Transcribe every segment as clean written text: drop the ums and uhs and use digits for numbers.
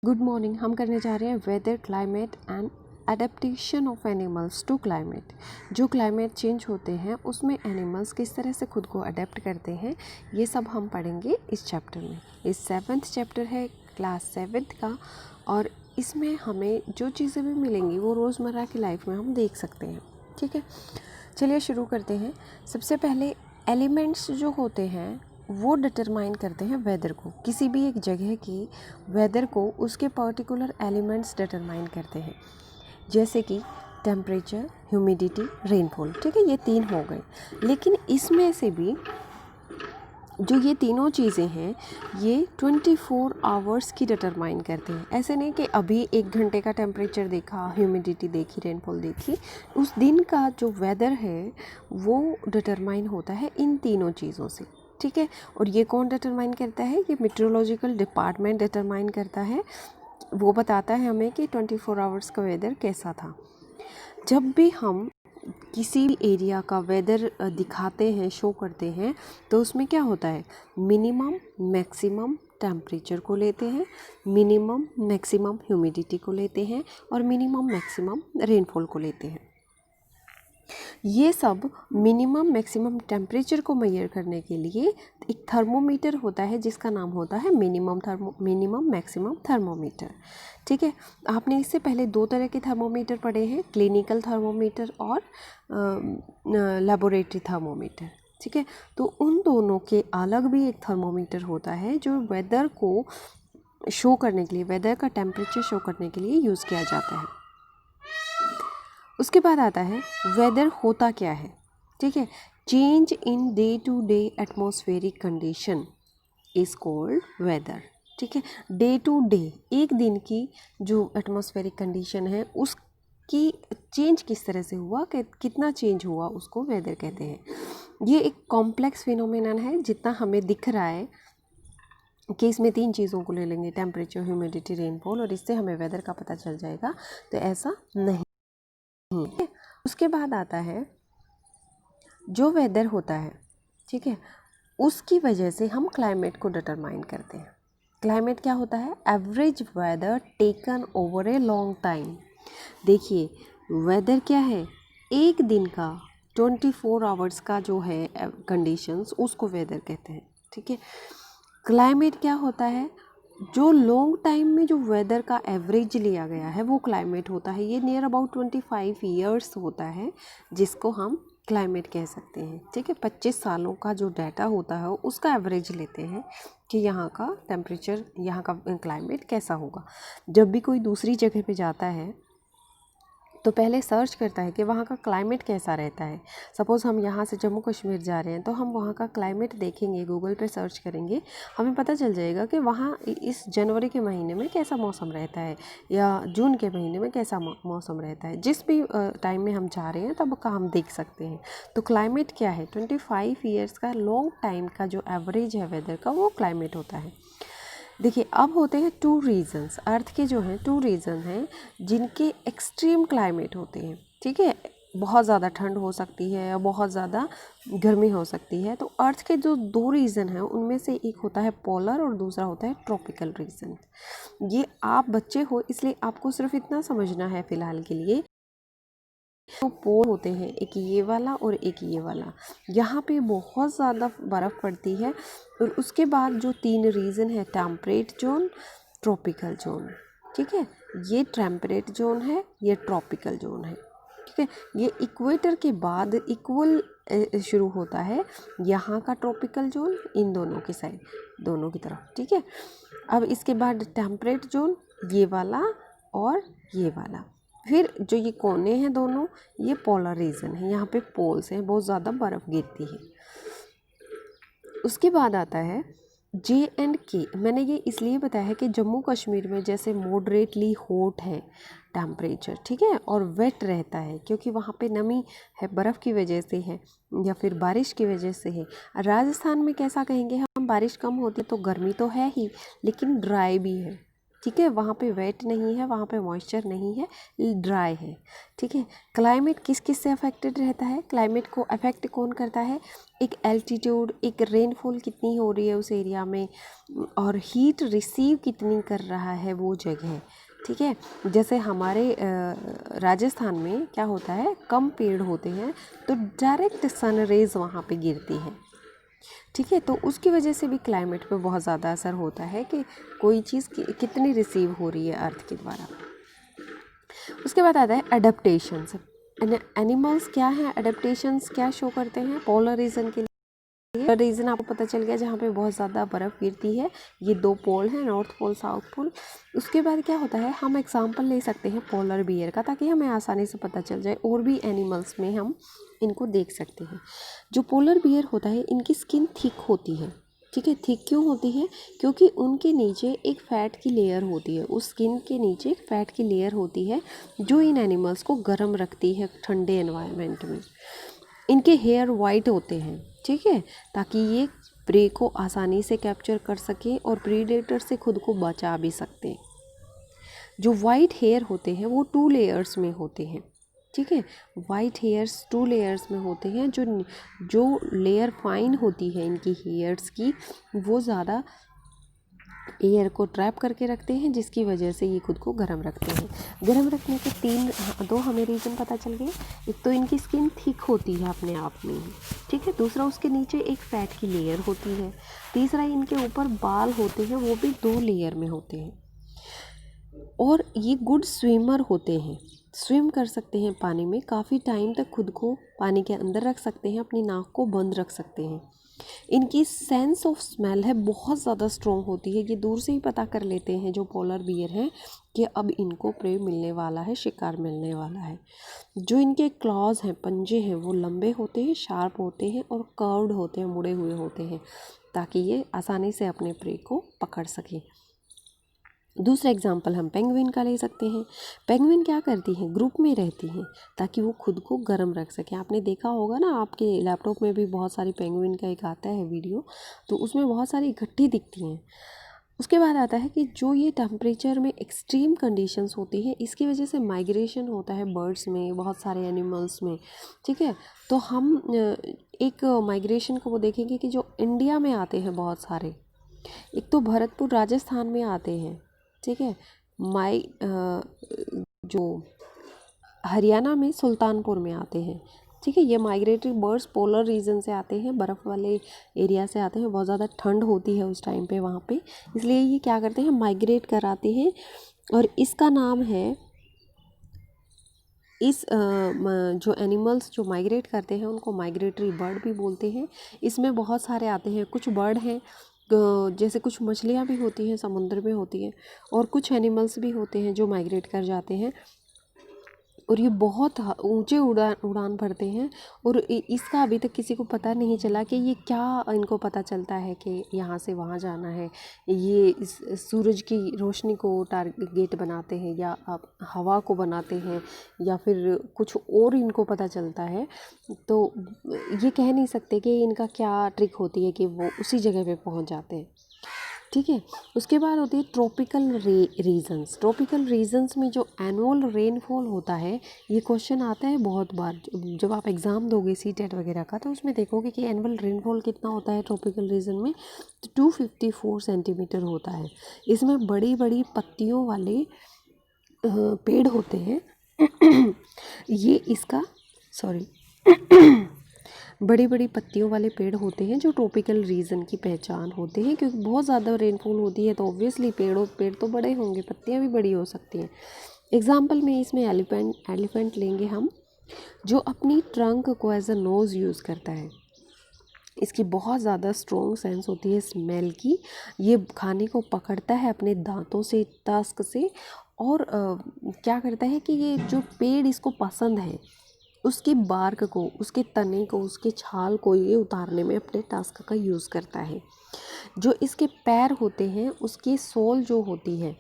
Good morning. हम करने जा रहे हैं weather, climate and adaptation of animals to climate. जो क्लाइमेट चेंज होते हैं उसमें एनिमल्स किस तरह से खुद को अडेप्ट करते हैं, ये सब हम पढ़ेंगे इस चैप्टर में। इस 7th चैप्टर है क्लास 7th का, और इसमें हमें जो चीज़ें भी मिलेंगी वो रोज़मर्रा की लाइफ में हम देख सकते हैं। ठीक है, चलिए शुरू करते हैं। सबसे पहले एलिमेंट्स जो होते हैं वो डिटरमाइन करते हैं वेदर को। किसी भी एक जगह की वेदर को उसके पर्टिकुलर एलिमेंट्स डिटरमाइन करते हैं, जैसे कि टेम्परेचर, ह्यूमिडिटी, रेनफॉल। ठीक है, ये 3 हो गए। लेकिन इसमें से भी जो ये तीनों चीज़ें हैं ये 24 आवर्स की डिटरमाइन करते हैं। ऐसे नहीं कि अभी 1 घंटे का टेम्परेचर देखा, ह्यूमिडिटी देखी, रेनफॉल देखी, उस दिन का जो वेदर है वो डिटरमाइन होता है इन तीनों चीज़ों से। ठीक है, और ये कौन डिटरमाइन करता है? ये मेट्रोलॉजिकल डिपार्टमेंट डिटरमाइन करता है। वो बताता है हमें कि 24 आवर्स का वेदर कैसा था। जब भी हम किसी भी एरिया का वेदर दिखाते हैं, शो करते हैं, तो उसमें क्या होता है? मिनिमम मैक्सिमम टेम्परेचर को लेते हैं, मिनिमम मैक्सिमम ह्यूमिडिटी को लेते हैं, और मिनिमम मैक्सिमम रेनफॉल को लेते हैं। ये सब मिनिमम मैक्सिमम टेम्परेचर को मेजर करने के लिए एक थर्मोमीटर होता है जिसका नाम होता है मिनिमम मैक्सिमम थर्मोमीटर। ठीक है, आपने इससे पहले 2 तरह के थर्मोमीटर पढ़े हैं, क्लिनिकल थर्मोमीटर और लेबोरेटरी थर्मोमीटर। ठीक है, तो उन दोनों के अलग भी एक थर्मोमीटर होता है जो वेदर को शो करने के लिए, वेदर का टेम्परेचर शो करने के लिए यूज़ किया जाता है। उसके बाद आता है वेदर होता क्या है। ठीक है, change in day to day atmospheric condition is called weather. ठीक है, डे टू डे, एक दिन की जो एटमॉस्फेरिक कंडीशन है उसकी चेंज किस तरह से हुआ, कितना चेंज हुआ, उसको वेदर कहते हैं। ये एक कॉम्प्लेक्स फिनोमेनन है। जितना हमें दिख रहा है कि इसमें 3 चीज़ों को ले लेंगे, टेम्परेचर, ह्यूमिडिटी, रेनफॉल, और इससे हमें वेदर का पता चल जाएगा, तो ऐसा नहीं। उसके बाद आता है जो वेदर होता है, ठीक है, उसकी वजह से हम क्लाइमेट को डिटरमाइन करते हैं। क्लाइमेट क्या होता है? Average weather taken over a long time. देखिए, वेदर क्या है? एक दिन का 24 आवर्स का जो है कंडीशंस, उसको वेदर कहते हैं। ठीक है, क्लाइमेट क्या होता है? जो लॉन्ग टाइम में जो वेदर का एवरेज लिया गया है वो क्लाइमेट होता है। ये नियर अबाउट 25 ईयर्स होता है जिसको हम क्लाइमेट कह सकते हैं। ठीक है, 25 सालों का जो डाटा होता है उसका एवरेज लेते हैं कि यहाँ का टेम्परेचर, यहाँ का क्लाइमेट कैसा होगा। जब भी कोई दूसरी जगह पे जाता है तो पहले सर्च करता है कि वहाँ का क्लाइमेट कैसा रहता है। सपोज़ हम यहाँ से जम्मू कश्मीर जा रहे हैं तो हम वहाँ का क्लाइमेट देखेंगे, गूगल पे सर्च करेंगे, हमें पता चल जाएगा कि वहाँ इस जनवरी के महीने में कैसा मौसम रहता है या जून के महीने में कैसा मौसम रहता है। जिस भी टाइम में हम जा रहे हैं तब का हम देख सकते हैं। तो क्लाइमेट क्या है? 25 ईयर्स का लॉन्ग टाइम का जो एवरेज है वेदर का, वो क्लाइमेट होता है। देखिए, अब होते हैं 2 रीजन्स। अर्थ के जो हैं 2 रीज़न हैं जिनके एक्सट्रीम क्लाइमेट होते हैं। ठीक है, बहुत ज़्यादा ठंड हो सकती है या बहुत ज़्यादा गर्मी हो सकती है। तो अर्थ के जो 2 रीज़न हैं उनमें से एक होता है पोलर और दूसरा होता है ट्रॉपिकल रीजन। ये आप बच्चे हो इसलिए आपको सिर्फ इतना समझना है फ़िलहाल के लिए। तो पोल होते हैं, एक ये वाला और एक ये वाला। यहाँ पे बहुत ज़्यादा बर्फ़ पड़ती है। और उसके बाद जो 3 रीजन है, टेम्परेट जोन, ट्रॉपिकल जोन। ठीक है, ये टेम्परेट जोन है, ये ट्रॉपिकल जोन है। ठीक है, ये इक्वेटर के बाद इक्वल शुरू होता है यहाँ का ट्रॉपिकल जोन, इन दोनों की साइड, दोनों की तरफ। ठीक है, अब इसके बाद टेम्परेट जोन, ये वाला और ये वाला। फिर जो ये कोने हैं दोनों, ये पोलर रीजन है, यहाँ पे पोल्स हैं, बहुत ज़्यादा बर्फ़ गिरती है। उसके बाद आता है J&K। मैंने ये इसलिए बताया है कि जम्मू कश्मीर में जैसे मॉडरेटली हॉट है टेम्परेचर, ठीक है, और वेट रहता है क्योंकि वहाँ पे नमी है, बर्फ़ की वजह से है या फिर बारिश की वजह से है। राजस्थान में कैसा कहेंगे हम? बारिश कम होती है तो गर्मी तो है ही, लेकिन ड्राई भी है। ठीक है, वहाँ पे वेट नहीं है, वहाँ पे मॉइस्चर नहीं है, ड्राई है। ठीक है, क्लाइमेट किस किस से अफेक्टेड रहता है? क्लाइमेट को अफेक्ट कौन करता है? एक एल्टीट्यूड, एक रेनफॉल कितनी हो रही है उस एरिया में, और हीट रिसीव कितनी कर रहा है वो जगह। ठीक है, जैसे हमारे राजस्थान में क्या होता है, कम पेड़ होते हैं तो डायरेक्ट सन रेज वहाँ पे गिरती है। ठीक है, तो उसकी वजह से भी क्लाइमेट पे बहुत ज़्यादा असर होता है कि कोई चीज़ कितनी रिसीव हो रही है अर्थ के द्वारा। उसके बाद आता है अडेप्टेशंस। एनिमल्स क्या हैं, अडेप्टेशंस क्या शो करते हैं? पोलर रीजन के लिए, रीजन आपको पता चल गया जहाँ पे बहुत ज़्यादा बर्फ़ गिरती है, ये 2 पोल हैं, नॉर्थ पोल साउथ पोल। उसके बाद क्या होता है, हम एग्जांपल ले सकते हैं पोलर बियर का, ताकि हमें आसानी से पता चल जाए, और भी एनिमल्स में हम इनको देख सकते हैं। जो पोलर बियर होता है, इनकी स्किन थिक होती है। ठीक है, थिक क्यों होती है? क्योंकि उनके नीचे एक फ़ैट की लेयर होती है, उस स्किन के नीचे एक फ़ैट की लेयर होती है जो इन एनिमल्स को गर्म रखती है ठंडे एनवायरनमेंट में। इनके हेयर वाइट होते हैं, ठीक है, ताकि ये प्रे को आसानी से कैप्चर कर सकें और प्रीडेटर से खुद को बचा भी सकते हैं। जो वाइट हेयर होते हैं वो 2 लेयर्स में होते हैं। ठीक है, वाइट हेयर्स 2 लेयर्स में होते हैं। जो लेयर फाइन होती है इनकी हेयर्स की, वो ज़्यादा एयर को ट्रैप करके रखते हैं, जिसकी वजह से ये खुद को गर्म रखते हैं। गर्म रखने के 2 हमें रीज़न पता चल गए। एक तो इनकी स्किन थिक होती है अपने आप में ही, ठीक है, दूसरा उसके नीचे एक फ़ैट की लेयर होती है, तीसरा इनके ऊपर बाल होते हैं, वो भी 2 लेयर में होते हैं, और ये गुड स्विमर होते हैं, स्विम कर सकते हैं पानी में, काफ़ी टाइम तक खुद को पानी के अंदर रख सकते हैं, अपनी नाक को बंद रख सकते हैं। इनकी सेंस ऑफ स्मेल है बहुत ज़्यादा स्ट्रॉन्ग होती है, ये दूर से ही पता कर लेते हैं जो पोलर बियर हैं कि अब इनको प्रे मिलने वाला है, शिकार मिलने वाला है। जो इनके क्लॉज हैं, पंजे हैं, वो लंबे होते हैं, शार्प होते हैं और कर्व्ड होते हैं, मुड़े हुए होते हैं, ताकि ये आसानी से अपने प्रे को पकड़ सकें। दूसरा एग्जाम्पल हम पेंगुइन का ले सकते हैं। पेंगुइन क्या करती हैं, ग्रुप में रहती हैं ताकि वो खुद को गर्म रख सकें। आपने देखा होगा ना, आपके लैपटॉप में भी बहुत सारी पेंगुइन का एक आता है वीडियो, तो उसमें बहुत सारी इकट्ठी दिखती हैं। उसके बाद आता है कि जो ये टेम्परेचर में एक्सट्रीम कंडीशंस होती हैं, इसकी वजह से माइग्रेशन होता है बर्ड्स में, बहुत सारे एनिमल्स में। ठीक है, तो हम एक माइग्रेशन को वो देखेंगे कि जो इंडिया में आते हैं बहुत सारे, एक तो भरतपुर राजस्थान में आते हैं, ठीक है, जो हरियाणा में सुल्तानपुर में आते हैं। ठीक है, ये माइग्रेटरी बर्ड्स पोलर रीजन से आते हैं, बर्फ़ वाले एरिया से आते हैं, बहुत ज़्यादा ठंड होती है उस टाइम पे वहाँ पे, इसलिए ये क्या करते हैं, माइग्रेट कराते हैं। और इसका नाम है, जो एनिमल्स जो माइग्रेट करते हैं उनको माइग्रेटरी बर्ड भी बोलते हैं। इसमें बहुत सारे आते हैं, कुछ बर्ड हैं, जैसे कुछ मछलियाँ भी होती हैं, समुद्र में होती हैं, और कुछ एनिमल्स भी होते हैं जो माइग्रेट कर जाते हैं, और ये बहुत ऊंचे उड़ान भरते हैं। और इसका अभी तक किसी को पता नहीं चला कि ये क्या, इनको पता चलता है कि यहाँ से वहाँ जाना है, ये इस सूरज की रोशनी को टारगेट बनाते हैं, या आप हवा को बनाते हैं, या फिर कुछ और इनको पता चलता है। तो ये कह नहीं सकते कि इनका क्या ट्रिक होती है कि वो उसी जगह पे पहुँच जाते हैं। ठीक है, उसके बाद होती है ट्रॉपिकल रीजन्स। ट्रॉपिकल रीजन्स में जो एनुअल रेनफॉल होता है, ये क्वेश्चन आता है बहुत बार जब आप एग्ज़ाम दोगे सीटेट वगैरह का, तो उसमें देखोगे कि एनुअल रेनफॉल कितना होता है ट्रॉपिकल रीजन में, तो 254 सेंटीमीटर होता है। इसमें बड़ी बड़ी पत्तियों वाले पेड़ होते हैं ये इसका सॉरी बड़ी बड़ी पत्तियों वाले पेड़ होते हैं जो ट्रॉपिकल रीजन की पहचान होते हैं, क्योंकि बहुत ज़्यादा रेनफॉल होती है तो ऑब्वियसली पेड़ तो बड़े होंगे, पत्तियां भी बड़ी हो सकती हैं। एग्जाम्पल में इसमें एलिफेंट लेंगे हम, जो अपनी ट्रंक को एज अ नोज़ यूज़ करता है। इसकी बहुत ज़्यादा स्ट्रॉन्ग सेंस होती है स्मेल की, ये खाने को पकड़ता है अपने दांतों से, टस्क से, और क्या करता है कि ये जो पेड़ इसको पसंद है, उसके बार्क को, उसके तने को, उसके छाल को ये उतारने में अपने टास्क का यूज़ करता है। जो इसके पैर होते हैं, उसकी सोल जो होती है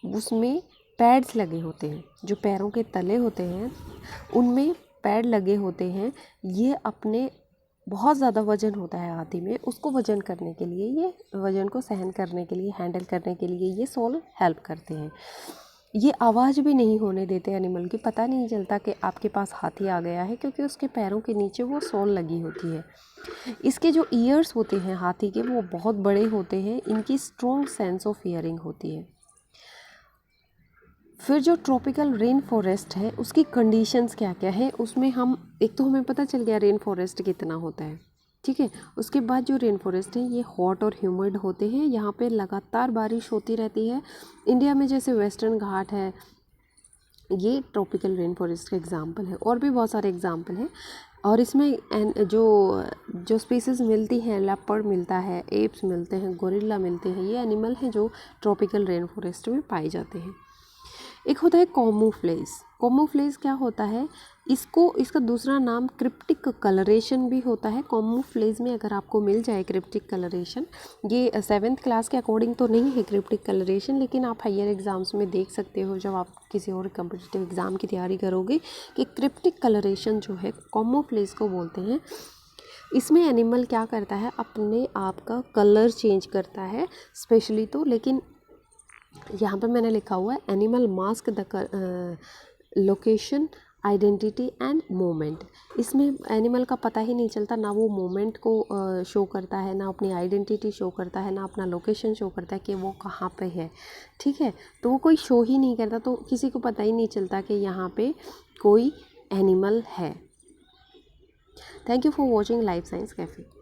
उसमें पैड्स लगे होते हैं, जो पैरों के तले होते हैं उनमें पैड लगे होते हैं। ये अपने बहुत ज़्यादा वज़न होता है हाथी में, उसको वज़न करने के लिए, ये वज़न को सहन करने के लिए, हैंडल करने के लिए ये सोल हेल्प करते हैं। ये आवाज़ भी नहीं होने देते एनिमल की, पता नहीं चलता कि आपके पास हाथी आ गया है, क्योंकि उसके पैरों के नीचे वो सोल लगी होती है। इसके जो ईयर्स होते हैं हाथी के, वो बहुत बड़े होते हैं, इनकी स्ट्रॉन्ग सेंस ऑफ हियरिंग होती है। फिर जो ट्रॉपिकल रेन फॉरेस्ट है उसकी कंडीशंस क्या क्या है, उसमें हम एक तो हमें पता चल गया रेन फॉरेस्ट कितना होता है, ठीक है। उसके बाद जो रेन फॉरेस्ट है ये हॉट और ह्यूमिड होते हैं, यहाँ पे लगातार बारिश होती रहती है। इंडिया में जैसे वेस्टर्न घाट है, ये ट्रॉपिकल रेन फॉरेस्ट का एग्जाम्पल है, और भी बहुत सारे एग्जाम्पल हैं। और इसमें जो स्पीसीज़ मिलती हैं, लेपर्ड मिलता है, एप्स मिलते हैं, गोरिल्ला मिलते हैं, ये एनिमल हैं जो ट्रॉपिकल रेन फॉरेस्ट में पाए जाते हैं। एक होता है कॉमोफ्लेज। कॉमोफ्लेज क्या होता है, इसका दूसरा नाम क्रिप्टिक कलरेशन भी होता है। कॉमोफ्लेज में अगर आपको मिल जाए क्रिप्टिक कलरेशन, ये 7th क्लास के अकॉर्डिंग तो नहीं है क्रिप्टिक कलरेशन, लेकिन आप हायर एग्ज़ाम्स में देख सकते हो जब आप किसी और कम्पिटिटिव एग्ज़ाम की तैयारी करोगे कि क्रिप्टिक कलरेशन जो है कॉमोफ्लेज को बोलते हैं। इसमें एनिमल क्या करता है, अपने आप का कलर चेंज करता है स्पेशली तो, लेकिन यहाँ पर मैंने लिखा हुआ है animal mask the location, identity end moment. इसमें एनिमल का पता ही नहीं चलता, ना वो मोमेंट को शो करता है, ना अपनी आइडेंटिटी शो करता है, ना अपना लोकेशन शो करता है कि वो कहाँ पे है, ठीक है। तो वो कोई शो ही नहीं करता, तो किसी को पता ही नहीं चलता कि यहाँ पे कोई एनिमल है। Thank you for watching life science cafe.